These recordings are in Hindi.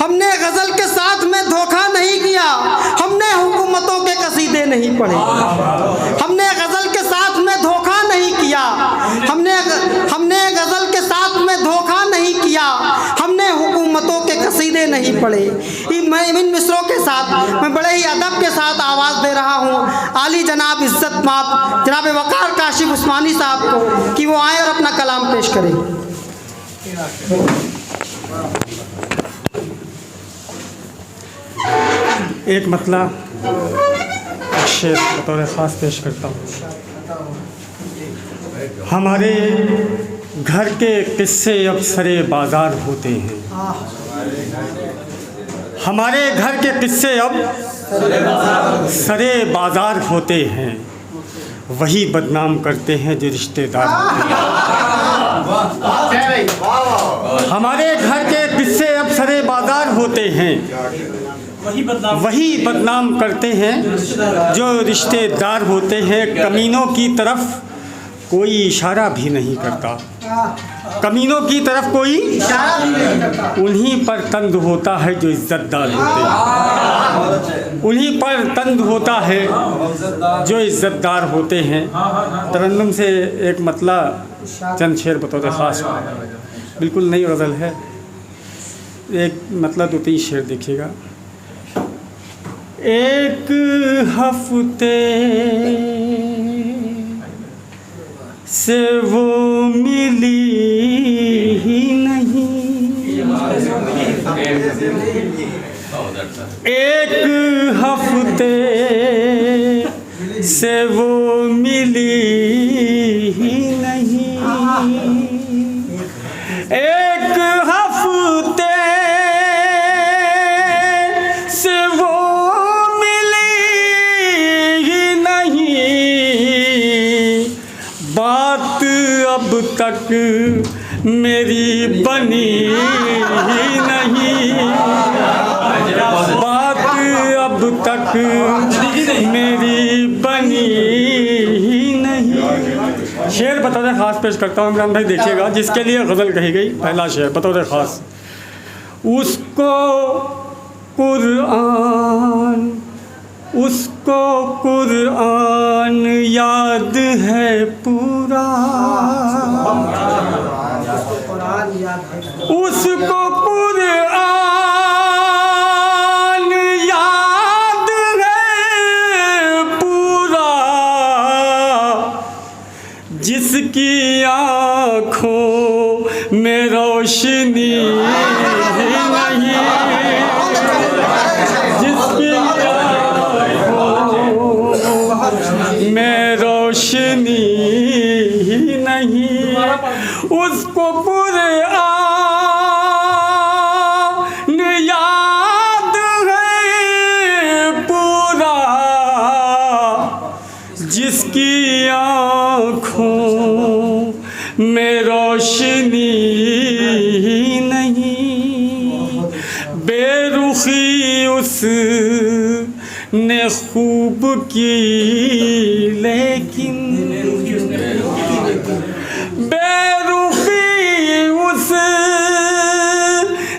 हमने गजल के साथ में धोखा नहीं किया, हमने हुकूमतों के कसीदे नहीं पढ़े। हमने गजल के साथ में धोखा नहीं किया, हमने गजल के साथ में धोखा नहीं किया, हमने हुकूमतों के कसीदे नहीं पढ़े। इन मिसरों के साथ मैं बड़े ही अदब के साथ आवाज़ दे रहा हूँ आली जनाब इज्जत माप जनाब वकार काशिफ उस्मानी साहब को कि वो आए और अपना कलाम पेश करें। एक मतला शेर बतौर ख़ास पेश करता हूँ। हमारे घर के किस्से अब सरे बाज़ार होते हैं, हमारे घर के किस्से अब सरे बाज़ार होते हैं, वही बदनाम करते हैं जो रिश्तेदार होते हैं। हमारे घर के किस्से अब सरे बाज़ार होते हैं, वही बदनाम करते हैं जो रिश्तेदार होते हैं। कमीनों की तरफ कोई इशारा भी नहीं करता, कमीनों की तरफ कोई इशारा भी नहीं करता। उन्हीं पर तंग होता है जो इज्जतदार होते हैं, उन्हीं पर तंग होता है जो इज्जतदार होते हैं। तरन्नुम से एक मतला चंद शेर बतौर ख़ास, बिल्कुल नई गज़ल है। एक मतलब 2-3 शेर देखिएगा। एक हफ्ते से वो मिली ही नहीं, एक हफ्ते से वो मिली ही नहीं, एक हफ्ते से वो मिली ही नहीं, बात अब तक मेरी बनी ही नहीं, बात अब तक मेरी बनी ही नहीं। शेर बतौर ख़ास पेश करता हूँ इमरान भाई, देखिएगा जिसके लिए गज़ल कही गई। पहला शेर बतौर ख़ास। उसको कुरान याद है पूरा, उसको कुरान याद है पूरा, जिसकी आँखों में रोशनी नहीं, जिसकी में रोशनी ही नहीं, उसको कुरान याद है पूरा, जिसकी आँखों में रोशनी ही नहीं। बेरुखी उस ने खूब की लेकिन, बेरुखी उस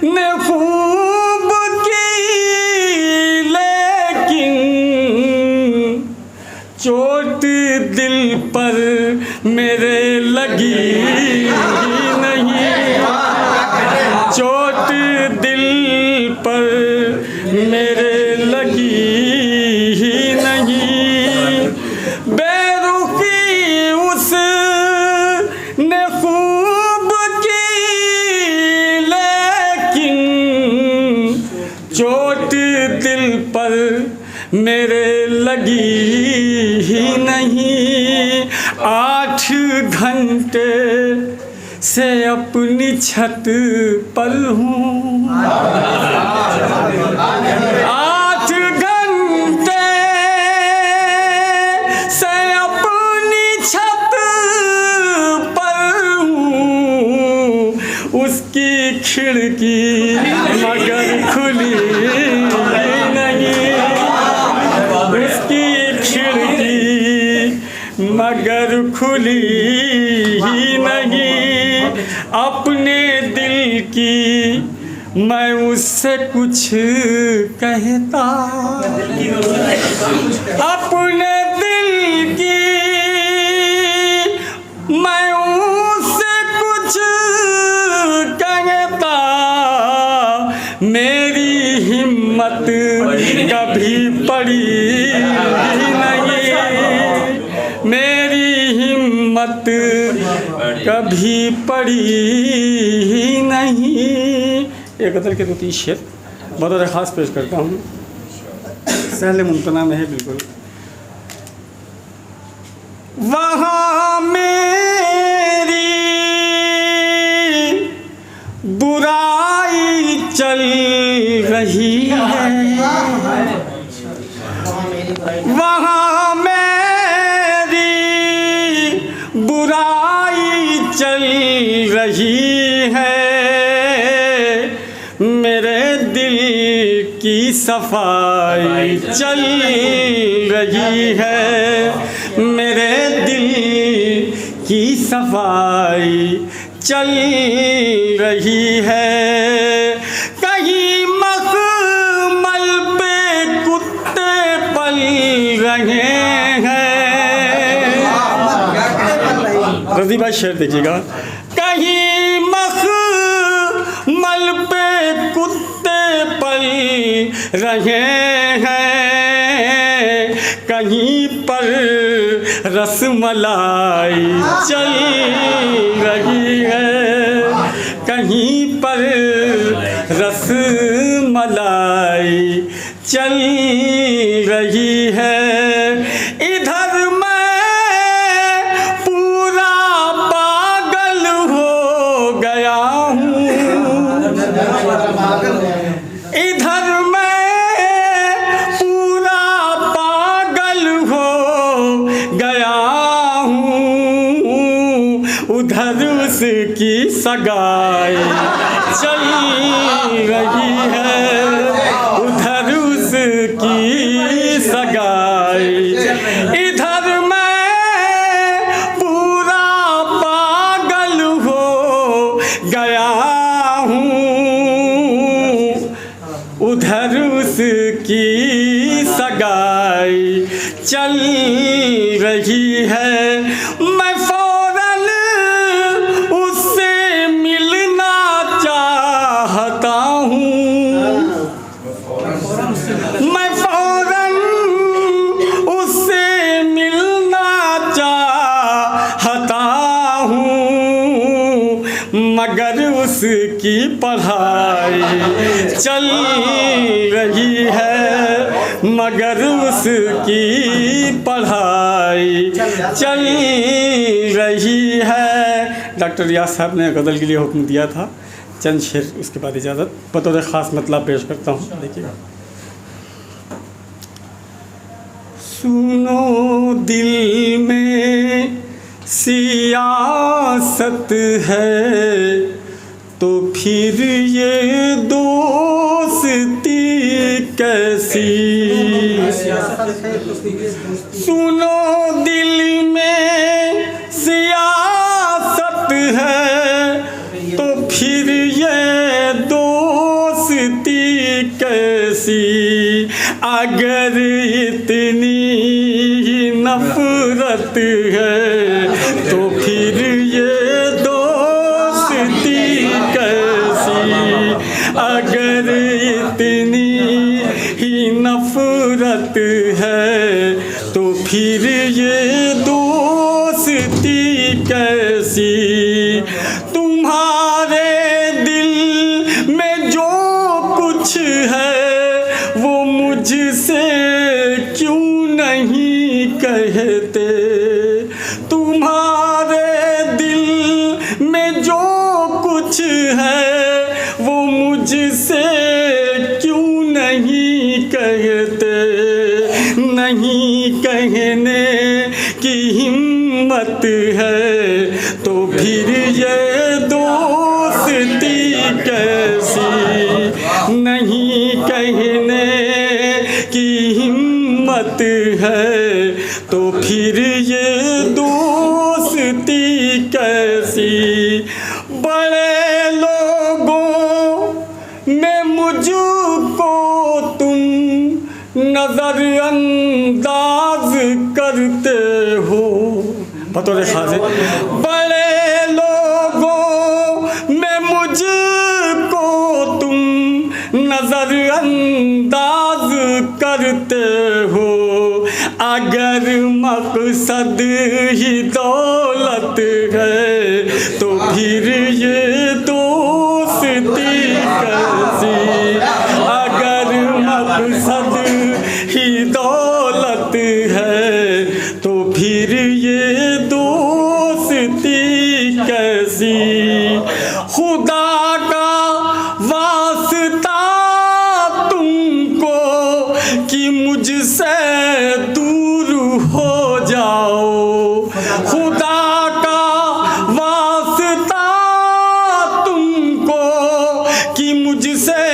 ने खूब की लेकिन, चोट दिल पर मेरे लगी नहीं, चोट दिल पर मेरे लगी ही नहीं। बेरुखी उस ने खूब की लेकिन, चोट दिल पर मेरे लगी ही नहीं। 8 घंटे से अपनी छत पर हूँ, 8 घंटे से अपनी छत पर हूँ, उसकी खिड़की मगर खुली नहीं, उसकी खिड़की मगर खुली ही नहीं। अपने दिल की मैं उससे कुछ कहता, अपने दिल की मैं उससे कुछ कहता, मेरी हिम्मत कभी पड़ी नहीं, मेरी हिम्मत कभी पड़ी नहीं। एक गज़ल के 2-3 शेर बतौर ख़ास पेश करता हूँ, सहले मुमतना में है बिल्कुल। वहाँ मेरी बुराई चल रही है, वहाँ मेरी बुराई चल रही है, मेरे दिल की सफाई चल रही है, मेरे दिल की सफाई चल रही है। कहीं मखमल पे कुत्ते पल रहे हैं, रज़ी भाई शेर देखिएगा। कहीं मखमल पे कुत्ते पल रहे हैं, कहीं पर रसमलाई चल रही है, कहीं पर रसमलाई चल रही है। इधर मैं पूरा पागल हो गया हूँ, इधर मैं पूरा पागल हो गया हूँ, उधर उसकी सगाई चल रही है, उधर उसकी सगाई। इधर मैं पूरा पागल हो गया हूँ, उधर उसकी सगाई चल रही है। मैं फौरन उससे मिलना चाहता हूँ, मैं फौरन उससे मिलना चाहता हूँ, मगर उसकी पढ़ाई चल रही है, मगर उसकी पढ़ाई चल रही है। डॉक्टर रियाज साहब ने गज़ल के लिए हुक्म दिया था, चंद शेर उसके बाद इजाज़त बतौर ख़ास मतलब पेश करता हूँ। देखिएगा। सुनो दिल में सियासत है, तो फिर ये दोस्ती कैसी, सुनो दिल में सियासत है, तो फिर ये दोस्ती कैसी, अगर इतनी नफरत है, तो फिर ये दोस्ती कैसी, अगर इतनी ही नफरत है, तो फिर ये दोस्ती कैसी। तुम्हारे दिल में जो कुछ है वो मुझसे क्यों नहीं कहते, तुम्हारे दिल में जो कुछ है वो मुझसे क्यों नहीं कहते, नहीं कहने की हिम्मत है, तो फिर ये दोस्ती कैसी, नहीं कहने की हिम्मत है, तो फिर ये दोस्ती कैसी। बड़े लोगों में मुझको तुम नजरअंदाज करते हो। बतौर खास है, बड़े लोगों में मुझको तुम नजरअंदाज करते हो। अगर मकसद ही दौलत है तो फिर ये दोस्ती कैसी। अगर मकसद ही दौलत है तो फिर ये दोस्ती कैसी। खुदा का वास्ता तुमको कि मुझसे दूर हो जाओ। खुदा का वास्ता तुमको कि मुझसे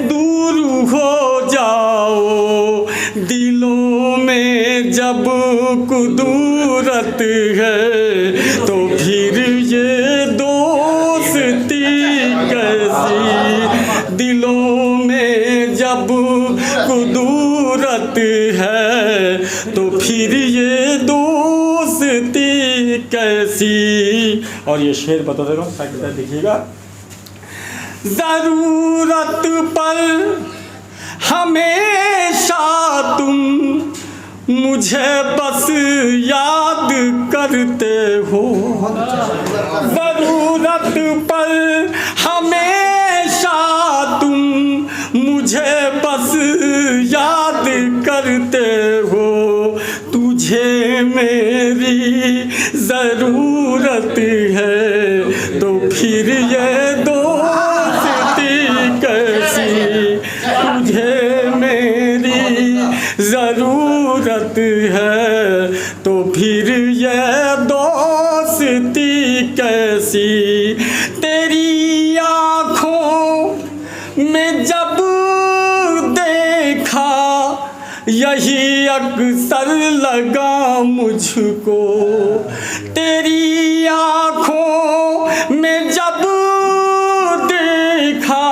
दूर हो जाओ। दिलों में जब कुदूरत है तो फिर ये दोस्ती कैसी। दिलों में जब कुदूरत है तो फिर ये दोस्ती कैसी। और ये शेर बता दे रहा हूँ ताकि देखिएगा। ज़रूरत पर हमेशा तुम मुझे बस याद करते हो। ज़रूरत पर हमेशा तुम मुझे बस याद करते हो। तुझे मेरी ज़रूरत है तो फिर ये दोस्ती कैसी। तुझे मेरी ज़रूरत है तो फिर ये दोस्ती कैसी। तेरी आँखों में जब देखा यही अक्सर लगा मुझको। तेरी आँखों में जब देखा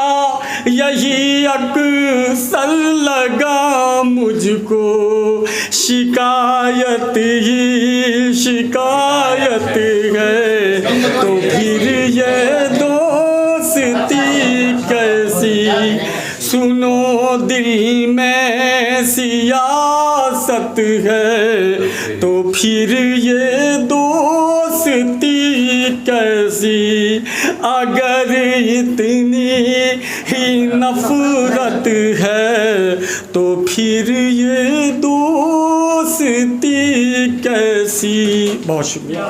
यही अक्सर लगा मुझको। शिकायत ही शिकायत है तो फिर ये दोस्ती कैसी। सुनो दिल में सियासत है तो फिर ये दोस्ती कैसी। अगर इतनी ही नफरत है तो फिर ये दोस्ती कैसी। बहुत शुक्रिया।